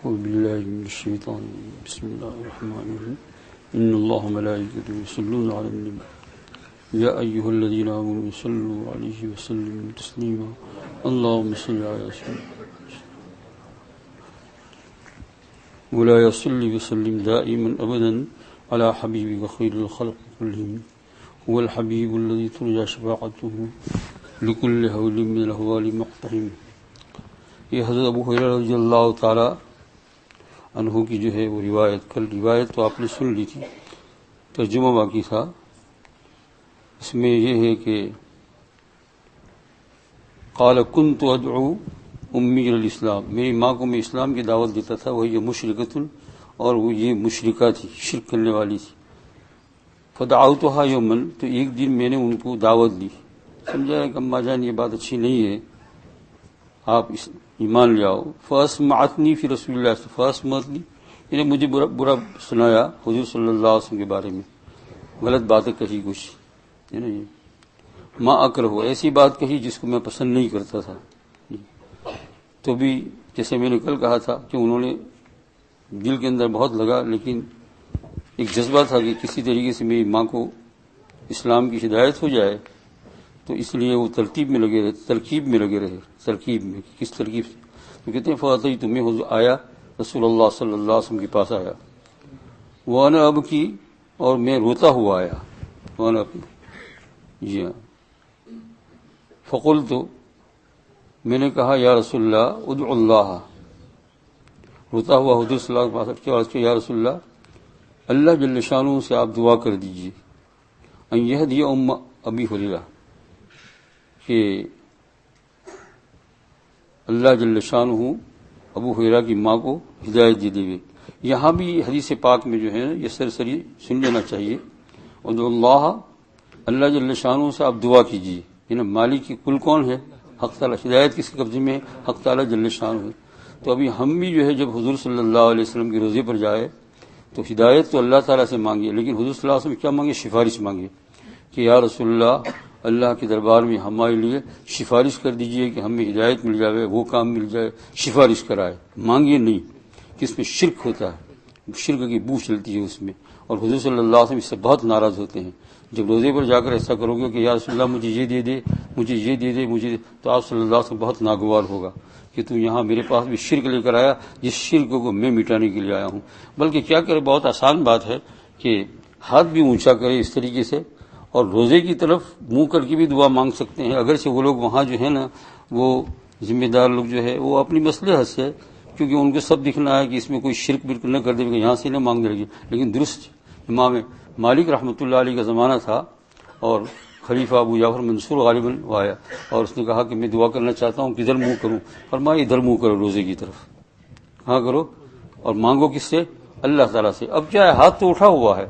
أعوذ بالله من الشيطان الرجيم. بسم الله الرحمن الرحيم. إن الله وملائكته يصلون على النبي يا أيها الذين آمنوا صلوا عليه وسلموا تسليما اللهم صل على سيدنا ولا يصل وسلم دائما أبدا على حبيبك خير الخلق كلهم هو الحبيب الذي ترجى شفاعته لكل هول من الأهوال مقتحم. یہ حضرت ابو ہریرہ رضی اللہ تعالی عنہ کی جو ہے وہ روایت، کل روایت تو آپ نے سن لی تھی، ترجمہ باقی تھا. اس میں یہ ہے کہ قال كنت ادعو امی الاسلام، میری ماں کو میں اسلام کی دعوت دیتا تھا، وہ یہ مشرکۃ، اور وہ یہ مشرکہ تھی، شرک کرنے والی تھی. فدعوتها یوما، تو ایک دن میں نے ان کو دعوت دی، سمجھا کہ اماں جان یہ بات اچھی نہیں ہے، آپ ایمان لے آؤ. فاسمعتنی فی رسول اللہ، فاسمعتنی یعنی مجھے برا سنایا حضور صلی اللہ علیہ وسلم کے بارے میں، غلط باتیں کہی کچھ، ما اکرہ، ایسی بات کہی جس کو میں پسند نہیں کرتا تھا. تو بھی جیسے میں نے کل کہا تھا کہ انہوں نے دل کے اندر بہت لگا، لیکن ایک جذبہ تھا کہ کسی طریقے سے میری ماں کو اسلام کی ہدایت ہو جائے، تو اس لیے وہ ترکیب میں لگے رہے، ترکیب میں کس ترکیب سے؟ تو کہتے ہیں فاتحی تمہیں حضور آیا، رسول اللہ صلی اللہ علیہ وسلم کے پاس آیا، وانا اب کی، اور میں روتا ہوا آیا، وانا جی ہاں. فقلت، میں نے کہا یا رسول اللہ ادعو اللہ، روتا ہوا حضور صلی اللہ علیہ وسلم کے یا رسول اللہ، اللہ جل شانہ سے آپ دعا کر دیجئے، ان یہدی ام ابی ہریرہ، کہ اللہ جل شانہ ابو ہریرہ کی ماں کو ہدایت دے دے. یہاں بھی حدیث پاک میں جو ہے یہ سرسری سن لینا چاہیے، ادعو اللہ، اللہ جل شانہ سے آپ دعا کیجیے. مالک کی کل کون ہے؟ حق تعالیٰ. ہدایت کس کے قبضے میں ہے؟ حق تعالیٰ جل شانہ ہے. تو ابھی ہم بھی جو ہے جب حضور صلی اللہ علیہ وسلم کے روزے پر جائے تو ہدایت تو اللہ تعالیٰ سے مانگے، لیکن حضور صلی اللہ علیہ وسلم کیا مانگے؟ سفارش مانگے کہ یا رسول اللہ، اللہ کے دربار میں ہمارے لیے سفارش کر دیجئے کہ ہمیں ہدایت مل جائے، وہ کام مل جائے، سفارش کرائے. مانگے نہیں کہ اس میں شرک ہوتا ہے، شرک کی بو چلتی ہے اس میں، اور حضور صلی اللہ علیہ وسلم اس سے بہت ناراض ہوتے ہیں. جب روزے پر جا کر ایسا کرو گے کہ یا رسول اللہ مجھے یہ دے دے، مجھے یہ دے دے، مجھے دے، تو آپ صلی اللہ علیہ وسلم بہت ناگوار ہوگا کہ تو یہاں میرے پاس بھی شرک لے کر آیا، جس شرک کو میں مٹانے کے لیے آیا ہوں. بلکہ کیا کرے، بہت آسان بات ہے کہ ہاتھ بھی اونچا کرے اس طریقے سے، اور روزے کی طرف منہ کر کے بھی دعا مانگ سکتے ہیں. اگرچہ وہ لوگ وہاں جو ہے نا، وہ ذمہ دار لوگ جو ہے وہ اپنی مصلحت سے، کیونکہ ان کو سب دکھنا ہے کہ اس میں کوئی شرک بالکل نہ کر دے، یہاں سے نہ مانگ دے گی. لیکن درست امام مالک رحمۃ اللہ علیہ کا زمانہ تھا، اور خلیفہ ابو جعفر منصور غالباً وہ آیا، اور اس نے کہا کہ میں دعا کرنا چاہتا ہوں، کدھر منہ کروں؟ فرمایا ادھر منہ کرو، روزے کی طرف. ہاں کرو، اور مانگو کس سے؟ اللہ تعالیٰ سے. اب کیا ہے، ہاتھ تو اٹھا ہوا ہے،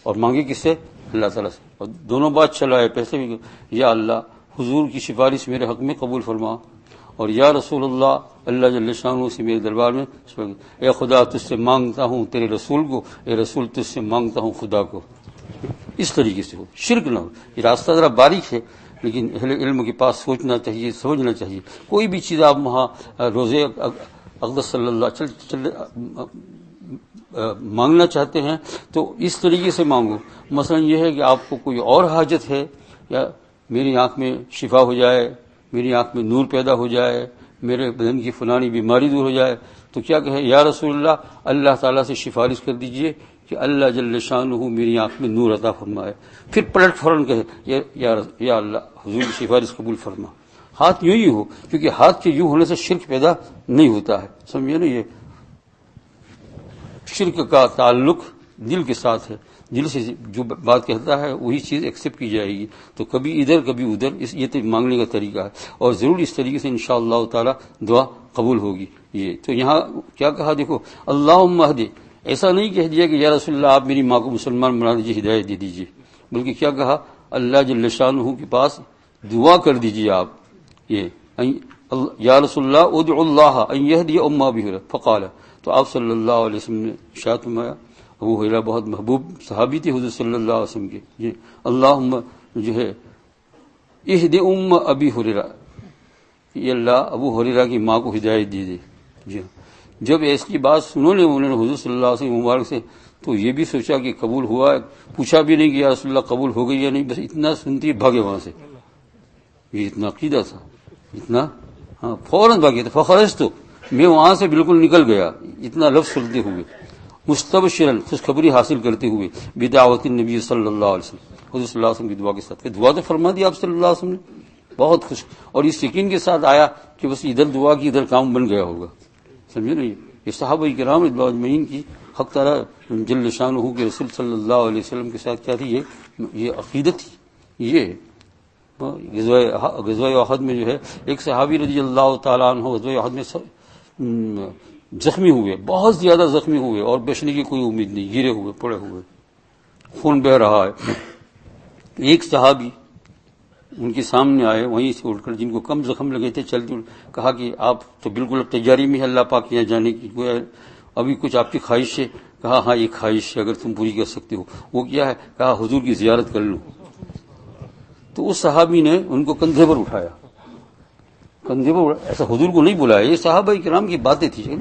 اور مانگے کس سے؟ اللہ تعالیٰ سے. اور دونوں بات چلائے، پیسے بھی، یا اللہ حضور کی سفارش میرے حق میں قبول فرما، اور یا رسول اللہ، اللہ جل شانہ سے میرے دربار میں، اے خدا تجھ سے مانگتا ہوں تیرے رسول کو، اے رسول تجھ سے مانگتا ہوں خدا کو. اس طریقے سے ہو، شرک نہ ہو. یہ راستہ ذرا باریک ہے، لیکن اہل علم کے پاس سوچنا چاہیے، سمجھنا چاہیے. کوئی بھی چیز آپ وہاں روزے اقدس صلی اللہ مانگنا چاہتے ہیں تو اس طریقے سے مانگو. مثلا یہ ہے کہ آپ کو کوئی اور حاجت ہے، یا میری آنکھ میں شفا ہو جائے، میری آنکھ میں نور پیدا ہو جائے، میرے بدن کی فلانی بیماری دور ہو جائے، تو کیا کہے؟ یا رسول اللہ، اللہ تعالیٰ سے سفارش کر دیجئے کہ اللہ جل شانہ میری آنکھ میں نور عطا فرمائے. پھر پلٹ فوراً کہے یا اللہ حضور کی سفارش قبول فرما. ہاتھ یوں ہی ہو، کیونکہ ہاتھ کے یوں ہونے سے شرک پیدا نہیں ہوتا ہے. سمجھے نا، یہ شرک کا تعلق دل کے ساتھ ہے. دل سے جو بات کہتا ہے وہی چیز ایکسیپٹ کی جائے گی. تو کبھی ادھر کبھی ادھر، یہ تو مانگنے کا طریقہ ہے، اور ضرور اس طریقے سے انشاءاللہ تعالی دعا قبول ہوگی. یہ تو یہاں کیا کہا دیکھو، اللہم اہدی، ایسا نہیں کہہ دیا کہ یا رسول اللہ آپ میری ماں کو مسلمان بنا دیجیے، ہدایت دے دیجیے، بلکہ کیا کہا؟ اللہ جل شانہ کے پاس دعا کر دیجیے آپ. یہ یا رسول اللہ ادعو اللہ ان یہدی ام ابی ہریرہ. فقال، تو آپ صلی اللہ علیہ وسلم نے ارشاد فرمایا، ابو ہریرہ بہت محبوب صحابی تھے حضور صلی اللہ علیہ وسلم کے، جی اللہم جو ہے اہدی ام ابی ہریرہ، یہ اللہ ابو ہریرہ کی ماں کو ہدایت دے دے. جی جب ایسی بات انہوں نے حضور صلی اللہ علیہ وسلم مبارک سے تو یہ بھی سوچا کہ قبول ہوا ہے، پوچھا بھی نہیں کہ یا رسول اللہ قبول ہو گئی یا نہیں، بس اتنا سنتی بھاگے وہاں سے، یہ اتنا عقیدہ تھا، اتنا فوراً بھاگے تھے. فخرجت، تو میں وہاں سے بالکل نکل گیا، اتنا لفظ سنتے ہوئے، مستبشرا، خوشخبری حاصل کرتے ہوئے، بدعوت النبی صلی اللہ علیہ وسلم، حضور صلی اللہ علیہ وسلم کی دعا کے ساتھ. کہ دعا تو فرما دی آپ صلی اللہ علیہ وسلم نے، بہت خوش، اور اس یقین کے ساتھ آیا کہ بس ادھر دعا کی ادھر کام بن گیا ہوگا. سمجھے نا، یہ صحابہ کرام رضوان اللہ اجمعین کی حق تعالیٰ جل شانہ کے رسول صلی اللہ علیہ وسلم کے ساتھ کیا تھی، یہ عقیدت تھی. یہ غزوہ احد میں جو ہے ایک صحابی رضی اللہ تعالیٰ عنہ غزوہ احد میں زخمی ہوئے، بہت زیادہ زخمی ہوئے، اور بچنے کی کوئی امید نہیں، گرے ہوئے، پڑے ہوئے، خون بہہ رہا ہے. ایک صحابی ان کے سامنے آئے وہیں سے اٹھ کر، جن کو کم زخم لگے تھے، چلتے کہا کہ آپ تو بالکل اب تیاری میں ہے اللہ پاک یہاں جانے کی، ابھی کچھ آپ کی خواہش ہے؟ کہا ہاں یہ خواہش ہے، اگر تم پوری کر سکتے ہو. وہ کیا ہے؟ کہا حضور کی زیارت کر لوں. تو اس صحابی نے ان کو کندھے پر اٹھایا، کندھے پر، ایسا حضور کو نہیں بلایا، یہ صحابہ کرام کی باتیں تھی،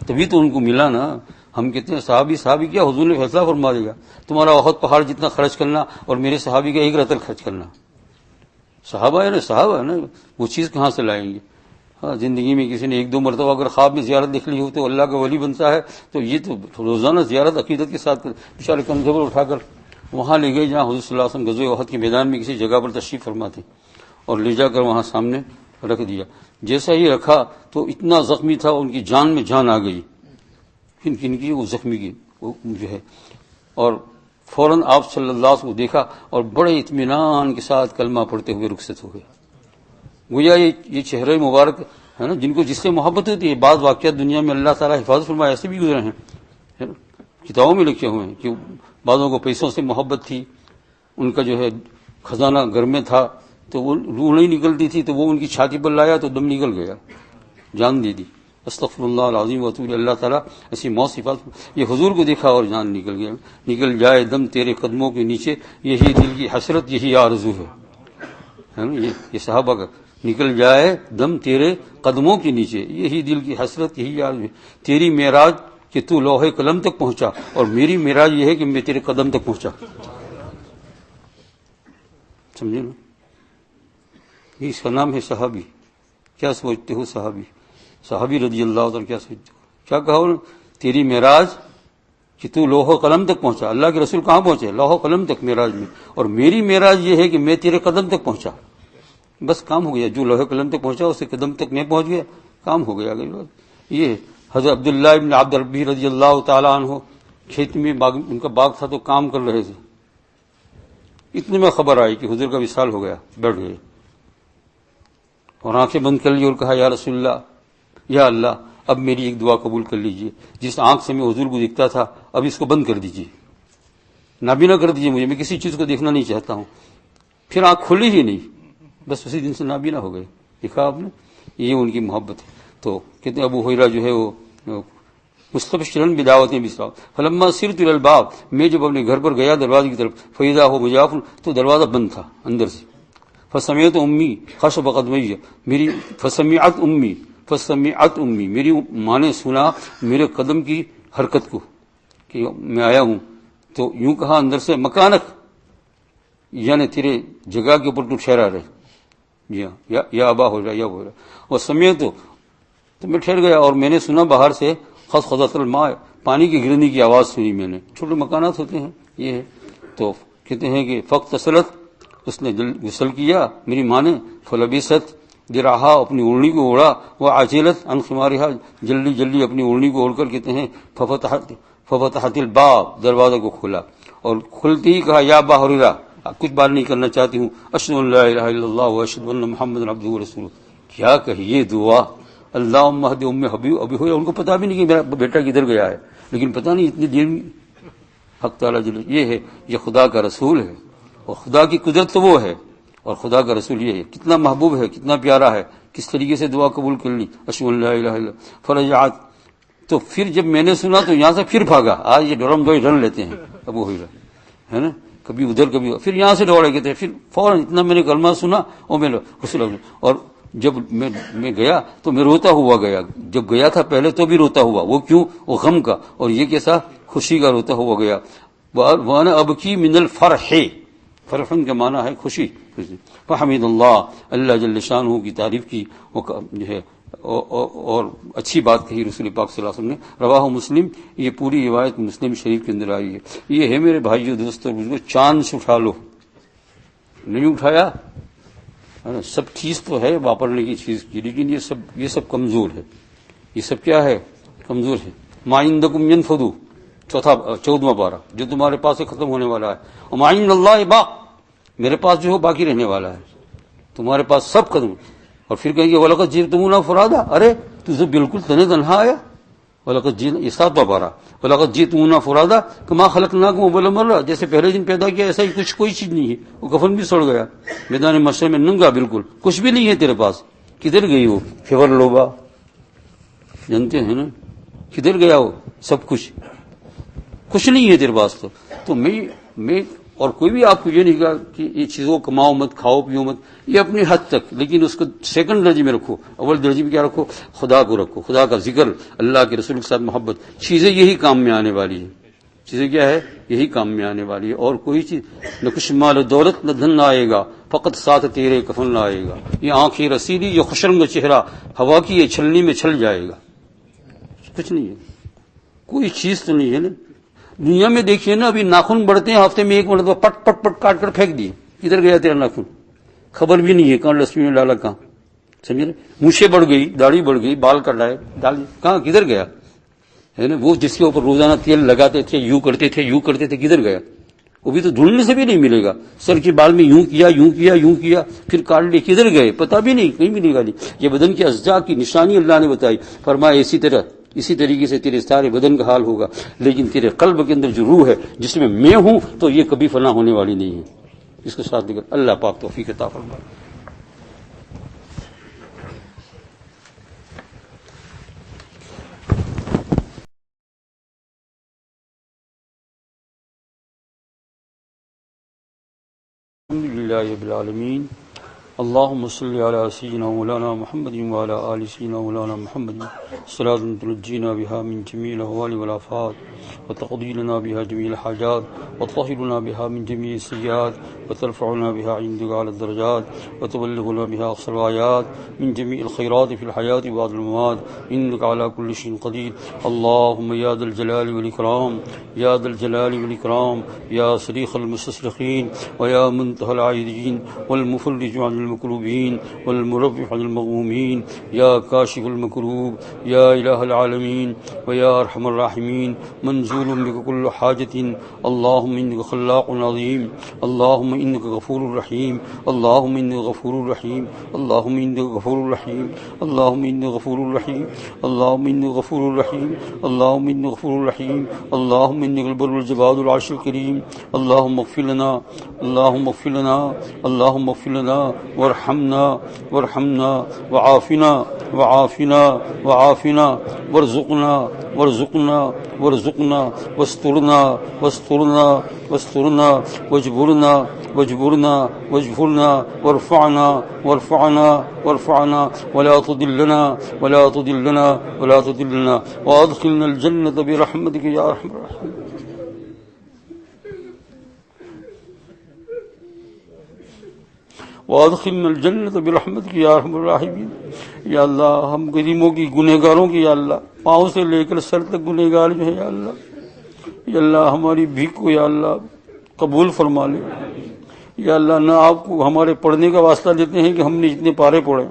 تبھی تو ان کو ملا نا. ہم کہتے ہیں صحابی کیا، حضور نے فیصلہ فرما دے گا، تمہارا احد پہاڑ جتنا خرچ کرنا اور میرے صحابی کا ایک رتل خرچ کرنا. صحابہ ہے نا، وہ چیز کہاں سے لائیں گے؟ ہاں، زندگی میں کسی نے ایک دو مرتبہ اگر خواب میں زیارت دیکھ لی ہو تو اللہ کا ولی بنتا ہے، تو یہ تو روزانہ زیارت عقیدت کے ساتھ بیچارے کندھے پر اٹھا کر وہاں لے گئے جہاں حضور صلی اللہ علیہ وسلم غزوہ احد کے میدان میں کسی جگہ پر تشریف فرما تھے، اور لے جا کر وہاں سامنے رکھ دیا. جیسا ہی رکھا تو اتنا زخمی تھا، ان کی جان میں جان آ گئی، کن کی، وہ زخمی کی وہ جو ہے. اور فوراً آپ صلی اللہ علیہ وسلم کو دیکھا اور بڑے اطمینان کے ساتھ کلمہ پڑھتے ہوئے رخصت ہو گئے. گویا یہ چہرہ مبارک ہے نا، جن کو جس سے محبت ہوتی ہے. بعض واقعات دنیا میں اللہ تعالیٰ حفاظت فرمائے ایسے بھی گزرے ہیں، کتابوں میں لکھے ہوئے ہیں کہ بعضوں کو پیسوں سے محبت تھی، ان کا جو ہے خزانہ گھر میں تھا تو وہ روح نہیں نکلتی تھی، تو وہ ان کی چھاتی پر لایا تو دم نکل گیا، جان دے دی. استغفر اللہ العظیم و اتوب الیہ. اللہ تعالیٰ ایسی موت سے حفاظت. یہ حضور کو دیکھا اور جان نکل گیا. نکل جائے دم تیرے قدموں کے نیچے، یہی دل کی حسرت، یہی آرزو ہے نا. یہ صحابہ کا، نکل جائے دم تیرے قدموں کے نیچے، یہی دل کی حسرت، یہی آرزو ہے. تیری معراج کہ تو لوح قلم تک پہنچا، اور میری معراج یہ ہے کہ میں تیرے قدم تک پہنچا. سمجھے نا، اس کا نام ہے صحابی. کیا سوچتے ہو صحابی رضی اللہ تعالیٰ کیا سوچتے ہو؟ کیا کہا انہوں نے؟ تیری معراج کہ تو لوح و قلم تک پہنچا. اللہ کے رسول کہاں پہنچے؟ لوح و قلم تک معراج میں. اور میری معراج یہ ہے کہ میں تیرے قدم تک پہنچا. بس کام ہو گیا. جو لوح قلم تک پہنچا اس کے قدم تک میں پہنچ گیا، کام ہو گیا. یہ حضرت عبداللہ ابن عبد ربی رضی اللہ تعالیٰ عنہ کھیت میں ان کا باغ تھا تو کام کر رہے تھے. اتنے میں خبر آئی کہ حضور کا وصال ہو گیا. بیٹھ گئے اور آنکھیں بند کر لی اور کہا یا رسول اللہ، یا اللہ، اب میری ایک دعا قبول کر لیجئے. جس آنکھ سے میں حضور کو دیکھتا تھا اب اس کو بند کر دیجئے، نابینا کر دیجئے مجھے، میں کسی چیز کو دیکھنا نہیں چاہتا ہوں. پھر آنکھ کھلی ہی نہیں، بس اسی دن سے نابینا ہو گئے. دیکھا آپ نے، یہ ان کی محبت ہے. تو کہتے ہیں ابو ہریرہ جو ہے وہ مستبشرن بدعوتیں بسرا فلما سرت الی الباب، میں جب اپنے گھر پر گیا دروازے کی طرف، فاذا هو مجاف، تو دروازہ بند تھا اندر سے. فسمعت امی خشب قدمی، میری فسمعت امی، میری ماں نے سنا میرے قدم کی حرکت کو کہ میں آیا ہوں. تو یوں کہا اندر سے، مکانک، یعنی تیرے جگہ کے اوپر تو ٹھہرا رہے. جی ہاں، یا ابا ہو رہا یا ہو رہا. اور سمعت تو میں ٹھہر گیا، اور میں نے سنا باہر سے خضخضۃ الماء، پانی کی گرنے کی آواز سنی میں نے. چھوٹے مکانات ہوتے ہیں یہ ہے. تو کہتے ہیں کہ فاغتسلت، اس نے غسل کیا میری ماں نے. فلبست درعہا، اپنی اوڑھنی کو اوڑھا. وعجلت عن خمارہا، جلدی اپنی اوڑھنی کو اوڑھ کر کہتے ہیں ففتحت الباب، دروازہ کو کھولا. اور کھلتے ہی کہا یا ابا ہریرہ، کچھ بات نہیں کرنا چاہتی ہوں، اشہد ان لا الہ الا اللہ واشہد ان محمد عبدہ ورسولہ. کیا کہیے دعا، اللہم اہد ام ابی ہریرہ. ان کو پتا بھی نہیں کہ میرا بیٹا کدھر گیا ہے، لیکن پتہ نہیں اتنی دیر میں حق تعالیٰ یہ ہے، یہ خدا کا رسول ہے. اور خدا کی قدرت تو وہ ہے، اور خدا کا رسول یہ ہے. کتنا محبوب ہے، کتنا پیارا ہے، کس طریقے سے دعا قبول کر لی. اشہد ان لا الہ الا اللہ. فرجعت، تو پھر جب میں نے سنا تو یہاں سے پھر بھاگا. آج یہ ڈرم دوئی رن لیتے ہیں ابو ہریرہ، ہے نا، کبھی ادھر کبھی پھر یہاں سے دوڑے گئے تھے. پھر فوراً اتنا میں نے کلمہ سنا اور میں غسل، اور جب میں گیا تو میں روتا ہوا گیا، جب گیا تھا پہلے تو بھی روتا ہوا، وہ کیوں؟ وہ غم کا، اور یہ کیسا؟ خوشی کا روتا ہوا گیا۔ وانا ابکی من الفرح، فرحن کا معنی ہے خوشی۔ فحمد اللہ، اللہ جل شانہ کی تعریف کی، جو ہے اور اچھی بات کہی رسول پاک صلی اللہ علیہ وسلم نے۔ رواہ مسلم، یہ پوری روایت مسلم شریف کے اندر آئی ہے۔ یہ ہے میرے بھائیو دوستو، چاند سے اٹھا لو، نہیں اٹھایا سب چیز تو ہے واپرنے کی چیز کی، لیکن یہ سب کمزور ہے، یہ سب کیا ہے؟ کمزور ہے۔ ما عندکم ینفد، 14واں پارہ، جو تمہارے پاس سے ختم ہونے والا ہے، اور ما عند اللہ باق، میرے پاس جو ہے باقی رہنے والا ہے، تمہارے پاس سب ختم۔ اور پھر کہیں گے وَلَقَدْ جِئْتُمُونَا فُرَادَىٰ، ارے تو بالکل تنہا آیا، وَلَقَدْ جِئْتُمُونَا، یہ 7واں پارہ، وَلَقَدْ جِئْتُمُونَا فُرَادَىٰ كَمَا خَلَقْنَاكُمْ أَوَّلَ مَرَّةٍ، جیسے پہلے دن پیدا کیا ایسا ہی کچھ، کوئی چیز نہیں ہے، وہ کفن بھی سڑ گیا میدان محشر میں ننگا، بالکل کچھ بھی نہیں ہے تیرے پاس۔ کدھر گئی وہ فیور لوبا؟ جانتے ہیں نا کدھر گیا وہ؟ سب کچھ نہیں ہے تیرے پاس۔ تو میں اور کوئی بھی آپ کو یہ نہیں کہا کہ یہ چیزوں کماؤ مت، کھاؤ پیو مت، یہ اپنی حد تک، لیکن اس کو سیکنڈ درجے میں رکھو، اول درجے میں کیا رکھو؟ خدا کو رکھو، خدا کا ذکر، اللہ کے رسول کے ساتھ محبت، چیزیں یہی کام میں آنے والی ہیں، چیزیں کیا ہے؟ یہی کام میں آنے والی ہے، اور کوئی چیز نہ کچھ مال و دولت نہ دھن آئے گا، فقط ساتھ تیرے کفن نہ آئے گا، یہ آنکھیں رسیلی، یہ خوشرنگ چہرہ ہوا کی یہ چھلنی میں چھل جائے گا، کچھ نہیں ہے، کوئی چیز تو نہیں ہے نا۔ دنیا میں دیکھیے نا، ابھی ناخن بڑھتے ہیں، ہفتے میں ایک مرتبہ پٹ پٹ پٹ کاٹ کر پھینک دیے، کدھر گیا تیرا ناخن؟ خبر بھی نہیں ہے کہاں ڈسٹبن میں ڈالا، کہاں، سمجھے نا؟ مونچھیں بڑھ گئی، داڑھی بڑھ گئی، بال کٹائے ڈال، کہاں کدھر گیا ہے نا؟ وہ جس کے اوپر روزانہ تیل لگاتے تھے، یوں کرتے تھے، کدھر گیا؟ وہ بھی تو ڈھونڈنے سے بھی نہیں ملے گا، سر کے بال میں یوں کیا پھر کاٹ لیے، کدھر گئے؟ پتہ بھی نہیں، کہیں ملے گا نہیں۔ یہ بدن کے اجزاء کی نشانی اللہ نے بتائی، فرمایا اسی طریقے سے تیرے سارے بدن کا حال ہوگا، لیکن تیرے قلب کے اندر جو روح ہے جس میں ہوں، تو یہ کبھی فنا ہونے والی نہیں ہے۔ اس کے ساتھ دیکھ اللہ پاک توفیق عطا فرمائے۔ الحمدللہ رب العالمین، اللهم صل على سيدنا مولانا محمد وعلى آل سيدنا مولانا محمد، صلاة تنجينا بها من جميع الأهوال والآفات، وتقضي لنا بها جميع الحاجات، وتطهرنا بها من جميع السيئات، وترفعنا بها عندك على الدرجات، وتبلغنا بها أقصى الغايات من جميع الخيرات في الحياة وبعد الممات، إنك على كل شيء قدير۔ اللهم يا ذا الجلال والإكرام، يا ذا الجلال والإكرام، يا صريخ المستصرخين، ويا منتهى العائدين، والمفرج عن المكروبين، والمرفع عن المغمومين، يا كاشف المكروب، يا إله العالمين، ويا أرحم الراحمين، منزول بك كل حاجة، اللهم إنك خلاق عظيم، اللهم إنك غفور رحيم، اللهم إنك غفور رحيم، اللهم إنك غفور رحيم، اللهم إنك غفور رحيم، اللهم إنك غفور رحيم، اللهم إنك غفور رحيم، اللهم إنك البر الجواد العرش الكريم، اللهم اغفر لنا، اللهم اغفر لنا، اللهم اغفر لنا وارحمنا وعافنا وارزقنا واسترنا واجبرنا وارفعنا ولا تضلنا وادخلنا الجنة برحمتك يا ارحم الراحمين۔ وادخلنا الجنة برحمتك یا ارحم الراحمین۔ یا اللہ ہم غریبوں کی، گنہگاروں کی، یا اللہ پاؤں سے لے کر سر تک گنہگار جو ہے، یا اللہ ہماری بھیک کو یا اللہ قبول فرما لے۔ یا اللہ نہ آپ کو ہمارے پڑھنے کا واسطہ دیتے ہیں کہ ہم نے اتنے پارے پڑھے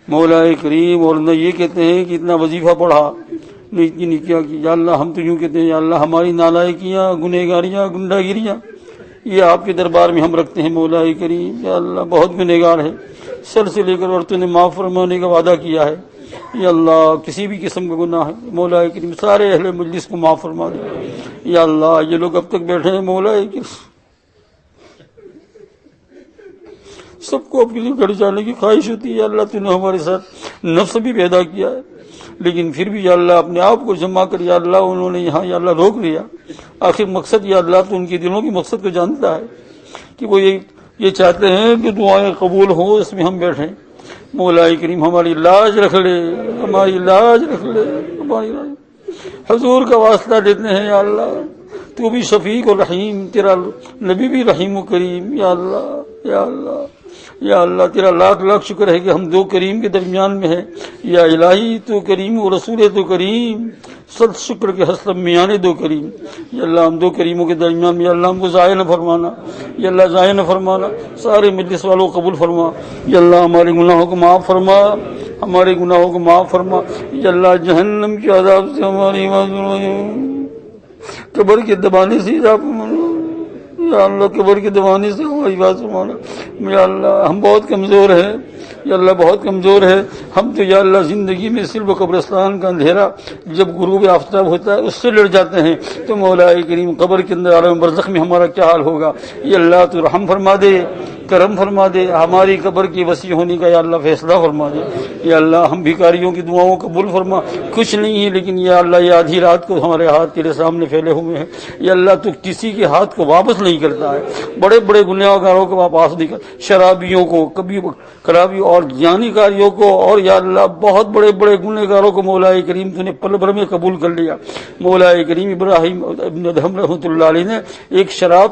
مولا کریم، اور نہ یہ کہتے ہیں کہ اتنا وظیفہ پڑھا، نہ اتنی نیکیاں کی۔ یا اللہ ہم تو یوں کہتے ہیں یا اللہ ہماری نالائکیاں، گنہگاریاں، گنڈا گیریاں یہ آپ کے دربار میں ہم رکھتے ہیں مولا کریم۔ یا اللہ بہت گنہگار ہے، سر سے لے کر اور تو نے معاف فرمانے کا وعدہ کیا ہے۔ یا اللہ کسی بھی قسم کا گناہ ہے مولا کریم سارے اہل مجلس کو معاف فرما دے۔ یا اللہ یہ لوگ اب تک بیٹھے ہیں مولا کریم، سب کو اپنے لیے گھر جانے کی خواہش ہوتی ہے۔ یا اللہ تو نے ہمارے ساتھ نفس بھی پیدا کیا ہے، لیکن پھر بھی یا اللہ اپنے آپ کو جمع کر یا اللہ انہوں نے یہاں یا اللہ روک لیا۔ آخر مقصد یا اللہ تو ان کے دلوں کی مقصد کو جانتا ہے کہ وہ یہ چاہتے ہیں کہ دعائیں قبول ہوں، اس میں ہم بیٹھیں۔ مولا کریم ہماری لاج رکھ لے، ہماری لاج رکھ لے، ہماری لاج حضور کا واسطہ دیتے ہیں یا اللہ، تو بھی شفیق و رحیم، تیرا نبی بھی رحیم و کریم، یا اللہ یا اللہ یا اللہ، تیرا لاکھ لاکھ شکر ہے کہ ہم دو کریم کے درمیان میں ہیں، یا الہی تو کریم و رسول تو کریم، صد شکر کے حسب میاں دو کریم، یا اللہ ہم دو کریموں کے درمیان میں، یا اللہ ہم کو ضائع نہ فرمانا، یا اللہ ضائع نہ فرمانا، سارے مجلس والوں کو قبول فرما، یا اللہ ہمارے گناہوں کو معاف فرما، ہمارے گناہوں کو معاف فرما، یا اللہ جہنم کے عذاب سے ہماری قبر کے دبانے سے یا اللہ قبر کے دبانے سے ہماری بات سمانا، یا اللہ ہم بہت کمزور ہیں، یا اللہ بہت کمزور ہے ہم تو، یا اللہ زندگی میں صرف قبرستان کا اندھیرا جب غروب آفتاب ہوتا ہے اس سے لڑ جاتے ہیں، تو مولا کریم قبر کے اندر عالم برزخ میں ہمارا کیا حال ہوگا، یا اللہ تو رحم فرما دے، کرم فرما دے، ہماری قبر کی وسیع ہونے کا یا اللہ فیصلہ فرما دے، یا اللہ ہم بھکاریوں کی دعاؤں کو قبول فرما، کچھ نہیں ہے لیکن یا اللہ یہ آدھی رات کو ہمارے ہاتھ تیرے سامنے پھیلے ہوئے ہیں، یا اللہ تو کسی کے ہاتھ کو واپس نہیں کرتا ہے، بڑے بڑے گنہگاروں کو واپس نہیں کرتا، شرابیوں کو، کبھی خرابیوں اور جانی کاریوں کو، اور یا اللہ بہت بڑے بڑے گنہگاروں کو مولا کریم تو نے پل بھر میں قبول کر لیا۔ مولا کریم ابراہیم ابن ادہم رحمۃ اللہ علیہ نے ایک شراب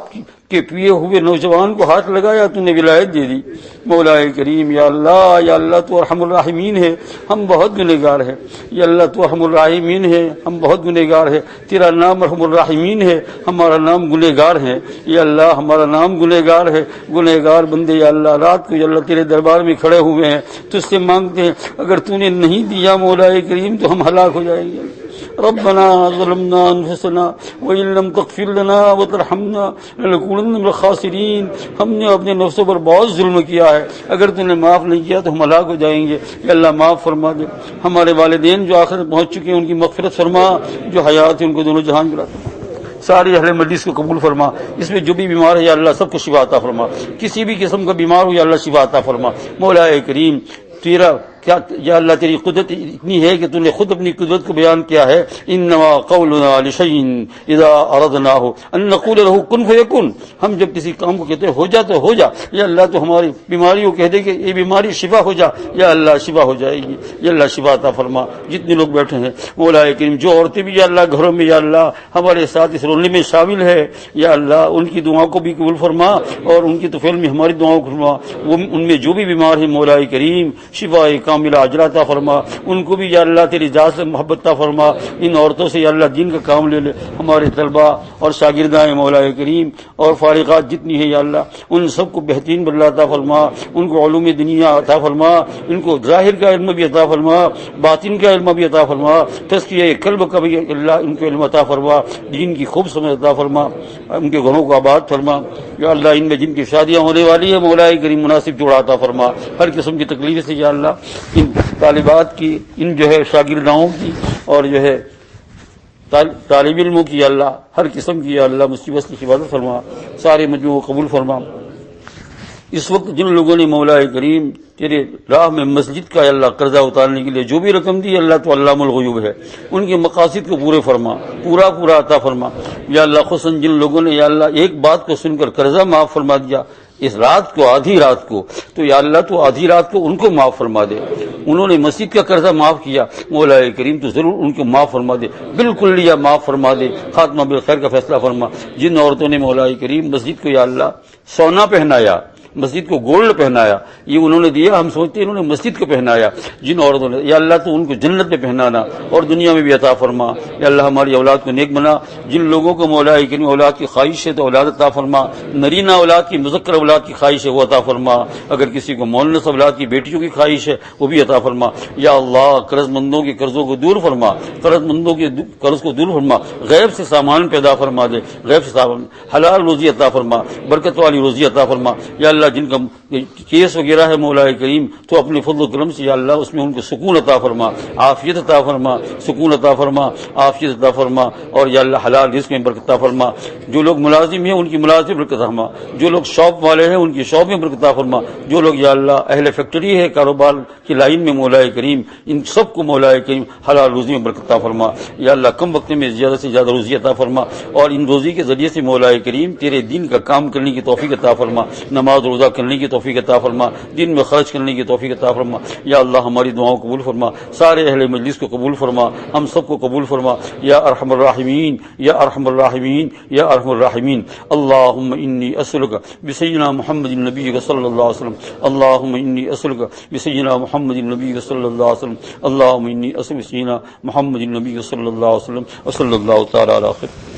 کے پیے ہوئے نوجوان کو ہاتھ لگایا، تو نے ولایت دے دی۔ مولا کریم یا اللہ تو ارحم الراحمین ہے، ہم بہت گنہگار ہیں، یا اللہ تو ارحم الراحمین ہے، ہم بہت گنہگار ہیں، تیرا نام ارحم الراحمین ہے، ہمارا نام گنہگار ہے، یا اللہ ہمارا نام گنہگار ہے، گنہگار بندے یا اللہ رات کو یا اللہ تیرے دربار میں کھڑے ہوئے ہیں، تجھ سے مانگتے ہیں، اگر تو نے نہیں دیا مولا کریم تو ہم ہلاک ہو جائیں گے۔ ربنا ظلمنا انفسنا وان لم تغفر لنا وترحمنا لنكونن من الخاسرین، ہم نے اپنے نفسوں پر بہت ظلم کیا ہے، اگر تو نے معاف نہیں کیا تو ہم ہلاک ہو جائیں گے، یا اللہ معاف فرما دے۔ ہمارے والدین جو آخرت پہنچ چکے ہیں ان کی مغفرت فرما، جو حیات ہے ان کو دونوں جہان دلا۔ ساری اہل مجلس کو قبول فرما، اس میں جو بھی بیمار ہے یا اللہ سب کو شفا عطا فرما، کسی بھی قسم کا بیمار ہو یا اللہ شفا عطا فرما۔ مولا کریم تیرا کیا یا اللہ تیری قدرت اتنی ہے کہ تو نے خود اپنی قدرت کو بیان کیا ہے، انما قولنا لشیء اذا اردناہ ان نقول له کن فیکن، ہم جب کسی کام کو کہتے ہیں ہو جا تو ہو جا، یا اللہ تو ہماری بیماری کو کہہ دے کہ یہ بیماری شفا ہو جا، یا اللہ شفا ہو جائے گی، یا اللہ شفا عطا فرما۔ جتنے لوگ بیٹھے ہیں مولا کریم، جو عورتیں بھی یا اللہ گھروں میں یا اللہ ہمارے ساتھ اس رولنے میں شامل ہے، یا اللہ ان کی دعاؤں کو بھی قبول فرما، اور ان کی طفیل میں ہماری دعاؤں کو فرما، وہ ان میں جو بھی بیمار ہیں مولا کریم شفا کاملہ اجر عطا فرما، ان کو بھی یا اللہ تیری ذات سے محبت عطا فرما۔ ان عورتوں سے یا اللہ دین کا کام لے لے، ہمارے طلبہ اور شاگردائیں مولا کریم اور فارغات جتنی ہیں یا اللہ ان سب کو بہترین بدلہ عطا فرما، ان کو علوم دنیا عطا فرما، ان کو ظاہر کا علم بھی عطا فرما، باطن کا علم بھی عطا فرما، تزکیہ قلب کا بھی اللہ ان کو علم عطا فرما، دین کی خوب سمجھ عطا فرما، ان کے گھروں کو آباد فرما، یا اللہ ان میں جن کی شادیاں ہونے والی ہیں مولا کریم مناسب جوڑا عطا فرما، ہر قسم کی تکلیف سے یا اللہ ان طالبات کی، ان جو ہے شاگرداؤں کی، اور جو ہے طالب علموں کی یا اللہ ہر قسم کی یا اللہ مصیبت کی حفاظت فرما، سارے مجموعوں کو قبول فرما۔ اس وقت جن لوگوں نے مولا کریم تیرے راہ میں مسجد کا یا اللہ قرضہ اتارنے کے لیے جو بھی رقم دی اللہ تو علام الغیوب ہے، ان کے مقاصد کو پورے فرما، پورا عطا فرما، یا اللہ خصوصاً جن لوگوں نے یا اللہ ایک بات کو سن کر قرضہ معاف فرما دیا اس رات کو، آدھی رات کو، تو یا اللہ تو آدھی رات کو ان کو معاف فرما دے، انہوں نے مسجد کا قرضہ معاف کیا مولا کریم تو ضرور ان کو معاف فرما دے، بالکل لیا معاف فرما دے، خاتمہ بالخیر کا فیصلہ فرما۔ جن عورتوں نے مولا کریم مسجد کو یا اللہ سونا پہنایا، مسجد کو گولڈ پہنایا، یہ انہوں نے دیا، ہم سمجھتے ہیں انہوں نے مسجد کو پہنایا، جن عورتوں نے یا اللہ تو ان کو جنت میں پہنانا اور دنیا میں بھی عطا فرما، یا اللہ ہماری اولاد کو نیک بنا۔ جن لوگوں کو مولا کریم اولاد کی خواہش ہے تو اولاد عطا فرما، نرینہ اولاد کی، مذکر اولاد کی خواہش ہے وہ عطا فرما، اگر کسی کو مؤنث اولاد کی بیٹیوں کی خواہش ہے وہ بھی عطا فرما، یا اللہ قرض مندوں کے قرضوں کو دور فرما، قرض مندوں کے قرض کو دور فرما، غیب سے سامان پیدا فرما دے، غیب سے سامان، حلال روزی عطا فرما، برکت والی روزی عطا فرما، یا اللہ جن کا کیس وغیرہ ہے مولا کریم تو اپنے فضل و کرم سے یا اللہ اس میں ان کو سکون عطا فرما، عافیت عطا فرما، سکون عطا فرما، عافیت عطا فرما، اور یا اللہ حلال رزق میں برکت عطا فرما۔ جو لوگ ملازم ہیں ان کی ملازم برکت عطا فرما، جو لوگ شاپ والے ہیں ان کی شاپ میں برکت عطا فرما، جو لوگ یا اللہ اہل فیکٹری ہے کاروبار کی لائن میں مولا کریم ان سب کو مولا کریم حلال روزی میں برکت عطا فرما، یا اللہ کم وقت میں زیادہ سے زیادہ روزی عطا فرما، اور ان روزی کے ذریعے سے مولا کریم تیرے دین کا کام کرنے کی توفیق عطا فرما، نماز روزہ کرنے کی توفیق عطا فرما، دن میں خرچ کرنے کی توفیق عطا فرما۔ یا اللہ ہماری دعاؤں کو قبول فرما، سارے اہل مجلس کو قبول فرما، ہم سب کو قبول فرما یا ارحم الراحمین یا ارحم الراحمین یا ارحم الراحمین۔ اللہم انی اسألک بسیدنا محمد النبی صلی اللہ علیہ وسلم، اللہم انی اسألک بسیدنا محمد النبی صلی اللہ علیہ وسلم، اللہم انی اسألک بسیدنا محمد النبی صلی اللہ علیہ وسلم، وصلی اللہ تعالی علی خیر